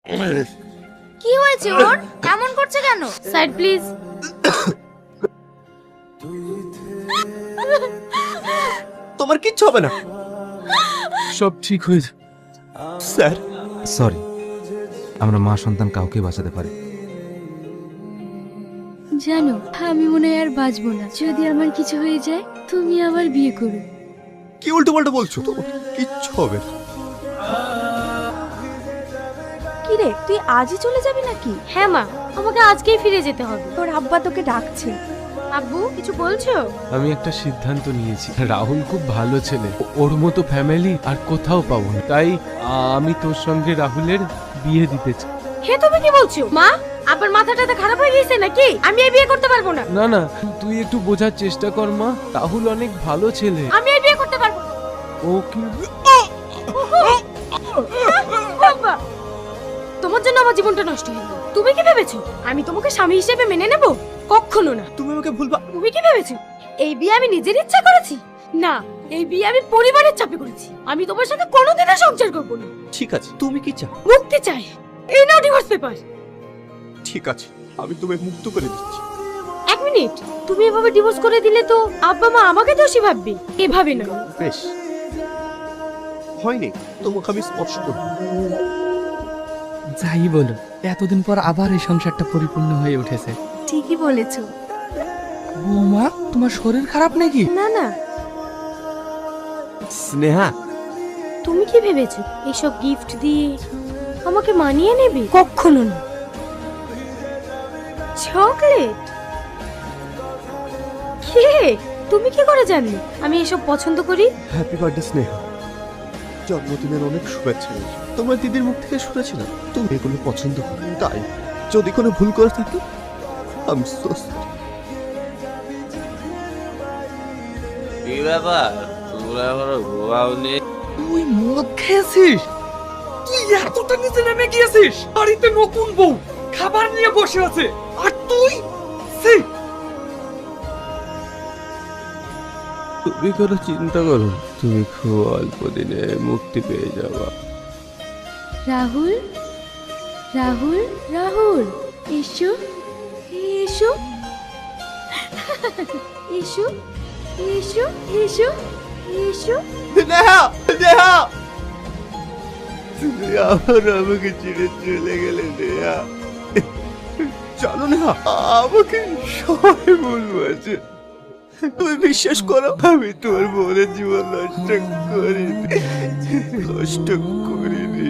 কি হয়েছে ওর? এমন করছে কেন? Side please. তোমার কিচ্ছু হবে না, সব ঠিক হয়ে যাবে। স্যার। সরি, আমরা মা সন্তান কাউকে বাঁচাতে পারি। জানো, আমি মনে হয় আর বাঁচবো না। যদি আমার কিছু হয়ে যায়, তুমি আবার বিয়ে করো। কি উল্টো পাল্টা বলছো? তোমার কিচ্ছু হবে না। কি রে, তুই আজই চলে যাবি নাকি? হ্যাঁ মা, আমাকে আজকেই ফিরে যেতে হবে। তোর আব্বা তোকে ডাকছে। আব্বু, কিছু বলছো? আমি একটা সিদ্ধান্ত নিয়েছি, রাহুল খুব ভালো ছেলে, ওর মতো ফ্যামিলি আর কোথাও পাবো না। তাই আমি তোর সঙ্গে রাহুলের বিয়ে দিতে চাই। হে, তুমি কি বলছো মা? আবার মাথাটা খারাপ হয়ে গেছে নাকি? আমি এই বিয়ে করতে পারবো না। না না, তুই একটু বোঝার চেষ্টা কর মা, রাহুল অনেক ভালো ছেলে। আমি এই বিয়ে করতে পারবো না। ও কি বাবা, তোমার জন্য আমার জীবনটা নষ্ট হয়ে গেল। তুমি কি ভেবেছো আমি তোমাকে স্বামী হিসেবে মেনে নেব? কখনো না। তুমি আমাকে ভুলবা। তুমি কি ভেবেছো এই বিয়ে আমি নিজের ইচ্ছা করেছি? না, এই বিয়ে আমি পরিবারের চাপে করেছি। আমি তোমার সাথে কোনোদিনও সংসার করবো না। ঠিক আছে, তুমি কি চাও? মুক্তি চাই। এই নাও ডিভোর্স পেপার। ঠিক আছে, আমি তোমায় মুক্ত করে দিচ্ছি। এক মিনিট, তুমি এভাবে ডিভোর্স করে দিলে তো আব্বা মা আমাকে দোষী ভাববে। এভাবে না। বেশ, হয়নি, তোমাকে আমি স্পর্শ করব। যাই বলো, এতদিন পর আবার এই সংসারটা পরিপূর্ণ হয়ে উঠেছে। ঠিকই বলেছো। বৌমা, তোমার শরীর খারাপ নাকি? না না, স্নেহা, তুমি কি ভেবেছো এইসব গিফট দিয়ে আমাকে মানিয়ে নেবে? কখনো না। চকলেট? কে? তুমি কি করে জানলে আমি এসব পছন্দ করি? Happy birthday Sneha. জন্মদিনের অনেক শুভেচ্ছা। তোমার দিদির মুখ থেকে শুনেছিলাম তুমি এগুলো পছন্দ করো, তাই যদি কোনো ভুল করে থাকি আমি সো সরি। কি ব্যাপার, তোমরা এখনো ঘুমাওনি? তুই মদ খেয়েছিস? তুই এতটা নিচে নেমে গিয়েছিস? বাড়িতে নতুন বউ খাবার নিয়ে বসে আছে, আর তুই সেই তুমি কোনো চিন্তা করো না, তুমি খুব অল্প দিনে মুক্তি পেয়ে যাবা। রাহুল, রাহুল, রাহুল, এসো, এসো, এসো, এসো, এসো, এসো। নেহা, নেহা, তুমি আবার আমাকে ছেড়ে চলে গেলে নেহা। জানো নেহা, আমাকে সবাই ভুল বলছে। তুমি বিশ্বাস করো, আমি তোমার বোনের জীবন নষ্ট করিনি, নষ্ট করিনি।